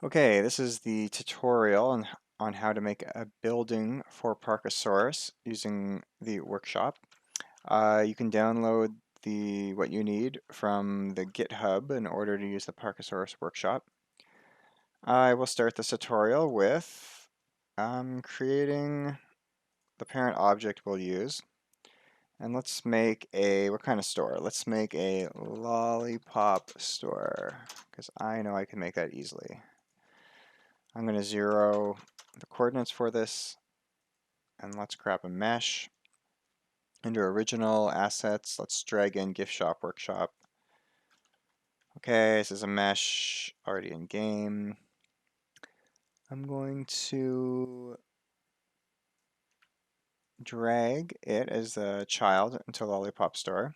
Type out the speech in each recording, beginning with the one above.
Okay, this is the tutorial on how to make a building for Parkosaurus using the workshop. You can download what you need from the GitHub in order to use the Parkosaurus workshop. I will start this tutorial with creating the parent object we'll use. And let's make what kind of store? Let's make a lollipop store, because I know I can make that easily. I'm going to zero the coordinates for this, and let's grab a mesh. Under original assets, let's drag in gift shop workshop. Okay, this is a mesh already in game. I'm going to drag it as a child into Lollipop Store.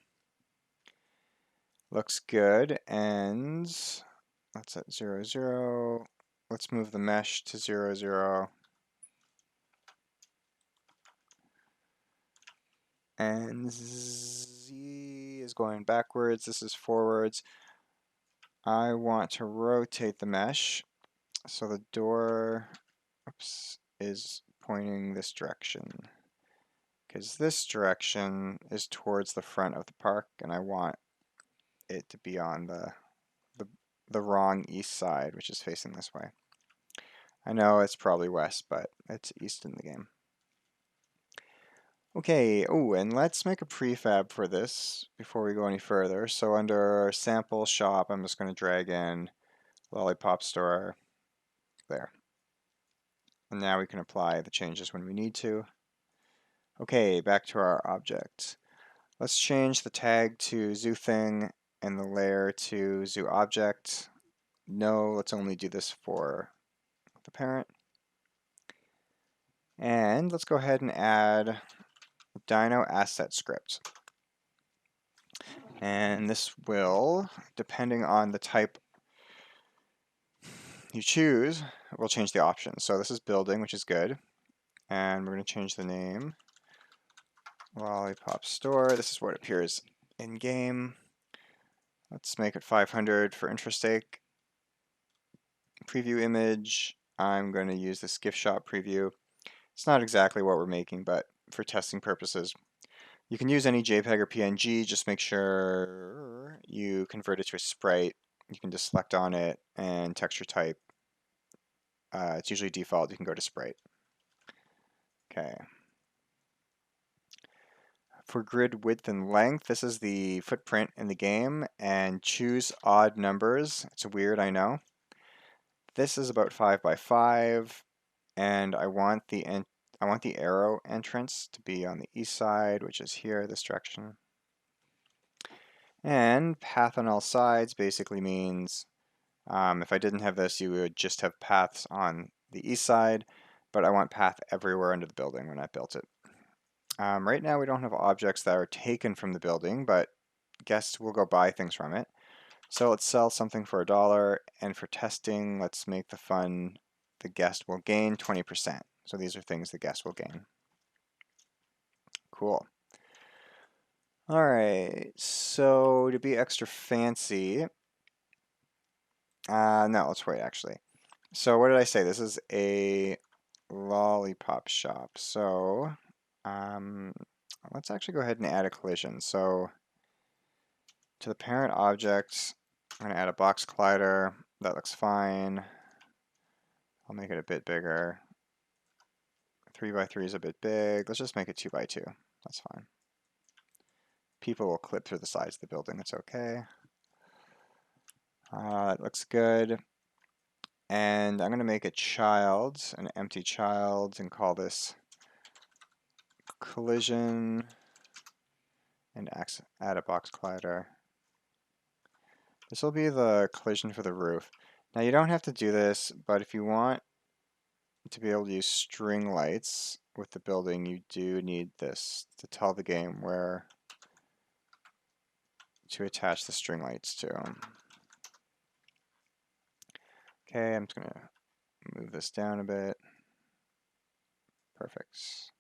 Looks good, and let's set 0, 0. Let's move the mesh to 0, 0. And Z is going backwards, this is forwards. I want to rotate the mesh so the door is pointing this direction, because this direction is towards the front of the park and I want it to be on the wrong east side, which is facing this way. I know it's probably west, but it's east in the game. Okay, oh, and let's make a prefab for this before we go any further. So under sample shop, I'm just going to drag in Lollipop Store there. And now we can apply the changes when we need to. Okay, back to our object. Let's change the tag to ZooThing and the layer to ZooObject. No, let's only do this for the parent. And let's go ahead and add Dino Asset Script. And this will, depending on the type you choose, we'll change the options. So this is building, which is good. And we're going to change the name. Lollipop Store. This is what appears in game. Let's make it 500 for interest sake. Preview image. I'm going to use this gift shop preview. It's not exactly what we're making, but for testing purposes, you can use any JPEG or PNG. Just make sure you convert it to a sprite. You can just select on it and texture type. It's usually default. You can go to sprite. Okay. For grid width and length, this is the footprint in the game, and choose odd numbers. It's weird, I know. This is about 5 by 5, and I want the arrow entrance to be on the east side, which is here, this direction. And path on all sides basically means if I didn't have this, you would just have paths on the east side, but I want path everywhere under the building when I built it. Right now we don't have objects that are taken from the building, but guests will go buy things from it. So let's sell something for $1, and for testing, let's make the guest will gain 20%. So these are things the guest will gain. Cool. All right, so to be extra fancy, no, let's wait actually. So what did I say? This is a lollipop shop. So um, let's actually go ahead and add a collision. So to the parent object, I'm going to add a box collider. That looks fine. I'll make it a bit bigger. 3 by 3 is a bit big. Let's just make it 2 by 2. That's fine. People will clip through the sides of the building. That's okay. It looks good. And I'm going to make a child, an empty child, and call this collision, and add a box collider. This will be the collision for the roof. Now you don't have to do this, but if you want to be able to use string lights with the building, you do need this to tell the game where to attach the string lights to. Okay, I'm just going to move this down a bit. Perfect.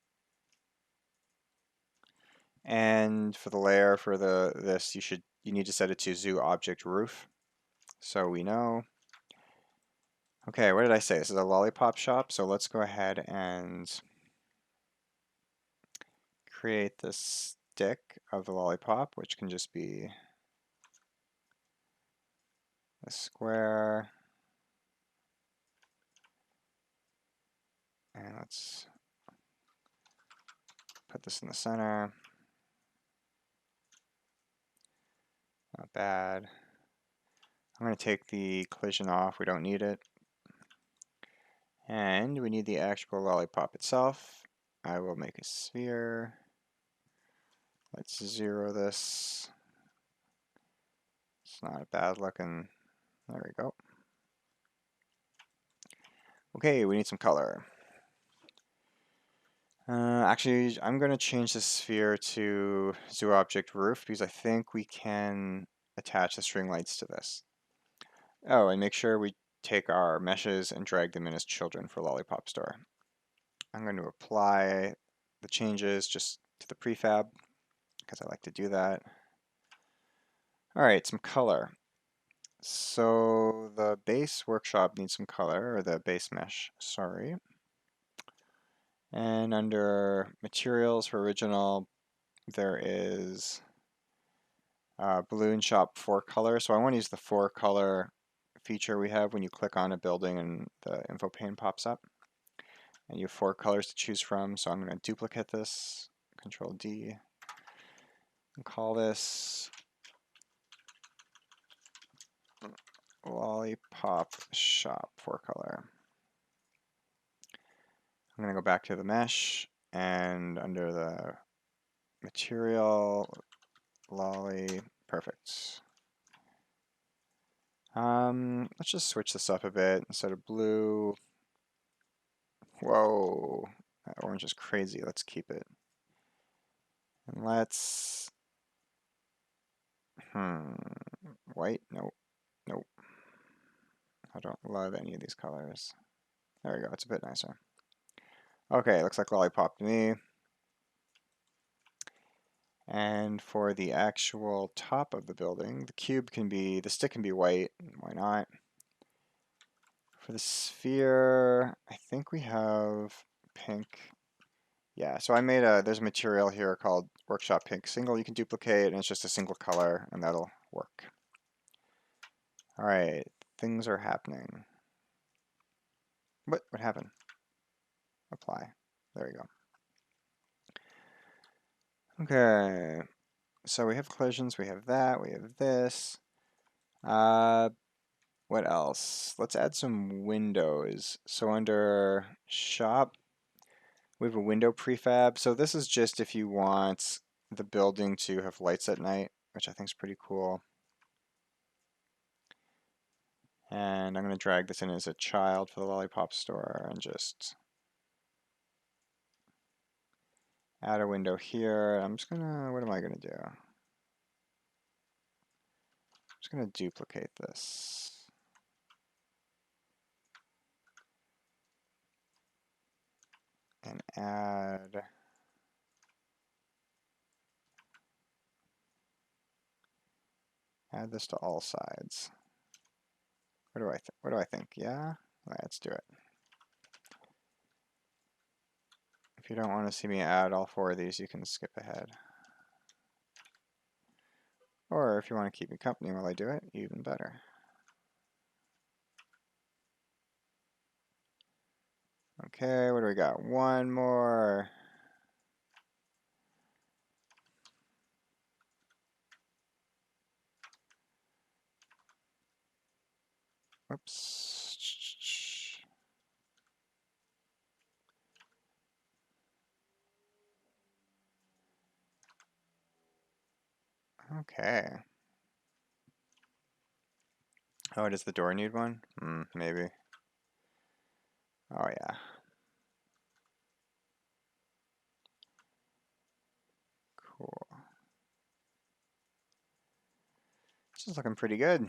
And for the layer for this, you need to set it to ZooObject roof, so we know. Okay, what did I say? This is a lollipop shop, so let's go ahead and create this stick of the lollipop, which can just be a square. And let's put this in the center. Not bad. I'm going to take the collision off. We don't need it. And we need the actual lollipop itself. I will make a sphere. Let's zero this. It's not bad looking. There we go. Okay, we need some color. Actually, I'm going to change the sphere to ZooObject Roof because I think we can attach the string lights to this. Oh, and make sure we take our meshes and drag them in as children for Lollipop Store. I'm going to apply the changes just to the prefab because I like to do that. All right, some color. So the base workshop needs some color, or the base mesh, sorry. And under materials for original, there is Balloon Shop 4-color. So I want to use the 4-color feature we have when you click on a building and the info pane pops up. And you have 4 colors to choose from. So I'm going to duplicate this, Control D, and call this Lollipop Shop 4-color. I'm going to go back to the mesh and under the material, lolly, perfect. Let's just switch this up a bit. Instead of blue, whoa, that orange is crazy. Let's keep it. And let's, white, nope, nope. I don't love any of these colors. There we go, it's a bit nicer. Okay, looks like lollipop to me. And for the actual top of the building, the stick can be white, why not? For the sphere, I think we have pink. Yeah, so there's a material here called Workshop Pink Single you can duplicate, and it's just a single color, and that'll work. All right, things are happening. What happened? Apply. There we go. Okay, so we have collisions, we have that, we have this. What else? Let's add some windows. So under shop, we have a window prefab. So this is just if you want the building to have lights at night, which I think is pretty cool. And I'm going to drag this in as a child for the Lollipop Store and just add a window here. What am I going to do? I'm just going to duplicate this. And add this to all sides. What do I think? Yeah? All right, let's do it. If you don't want to see me add all 4 of these, you can skip ahead. Or if you want to keep me company while I do it, even better. Okay, what do we got? One more. Whoops. Okay. Oh, does the door need one? Maybe. Oh, yeah. Cool. This is looking pretty good.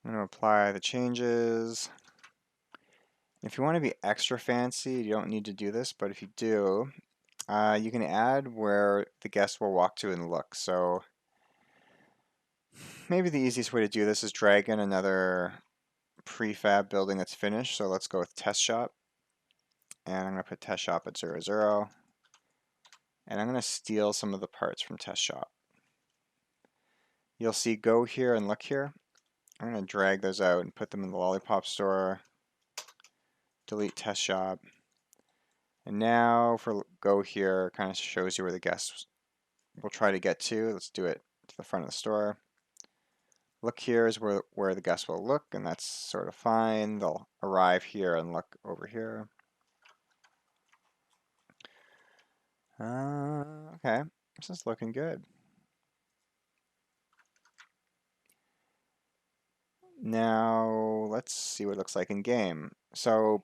I'm going to apply the changes. If you want to be extra fancy, you don't need to do this, but if you do, you can add where the guest will walk to and look. So maybe the easiest way to do this is drag in another prefab building that's finished, so let's go with test shop. And I'm going to put test shop at 0, 0. And I'm going to steal some of the parts from test shop. You'll see go here and look here. I'm going to drag those out and put them in the lollipop store. Delete test shop. And now for go here, kind of shows you where the guests will try to get to. Let's do it to the front of the store. Look here is where the guests will look, and that's sort of fine. They'll arrive here and look over here. Okay, this is looking good. Now let's see what it looks like in game. So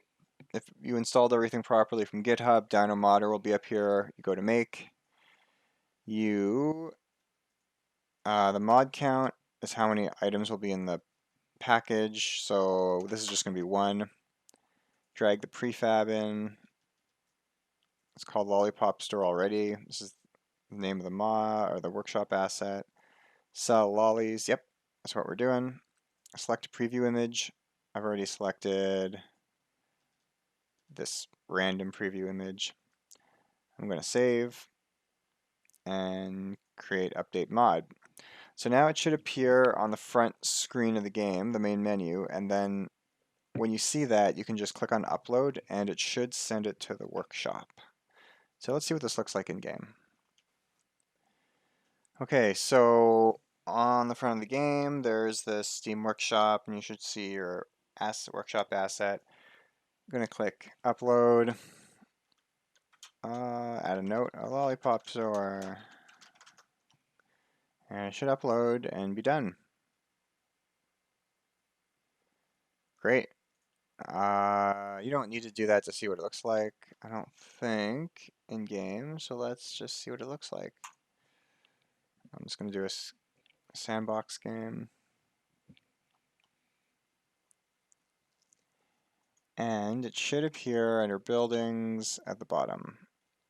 if you installed everything properly from GitHub, Dynomodder will be up here. You go to make. The mod count is how many items will be in the package. So this is just going to be 1. Drag the prefab in. It's called Lollipop Store already. This is the name of the mod or the workshop asset. Sell lollies. Yep, that's what we're doing. Select a preview image. I've already selected this random preview image. I'm going to save and create update mod. So now it should appear on the front screen of the game, the main menu, and then when you see that, you can just click on upload and it should send it to the workshop. So let's see what this looks like in game. Okay, so on the front of the game, there's the Steam Workshop, and you should see your workshop asset. I'm going to click upload, add a note, a lollipop store, and it should upload and be done. Great. You don't need to do that to see what it looks like, I don't think, in game, so let's just see what it looks like. I'm just going to do a sandbox game. And it should appear under buildings at the bottom.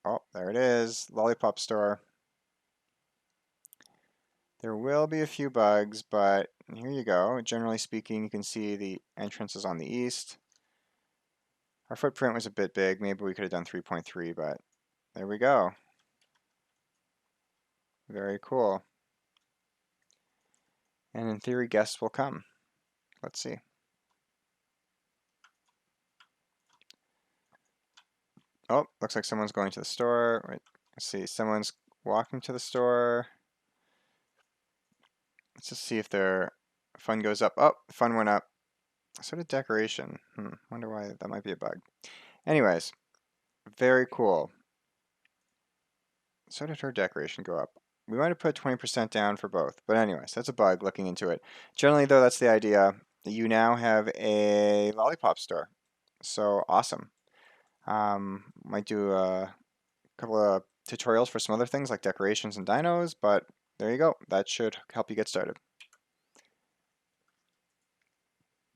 Oh, there it is, Lollipop Store. There will be a few bugs, but here you go. Generally speaking, you can see the entrance is on the east. Our footprint was a bit big. Maybe we could have done 3.3, but there we go. Very cool. And in theory, guests will come. Let's see. Oh, looks like someone's going to the store. Wait, let's see, someone's walking to the store. Let's just see if their fun goes up. Oh, fun went up. So did decoration. Wonder why that might be a bug. Anyways, very cool. So did her decoration go up. We might have put 20% down for both. But anyways, that's a bug looking into it. Generally, though, that's the idea. You now have a lollipop store. So awesome. Might do a couple of tutorials for some other things like decorations and dinos, but there you go. That should help you get started.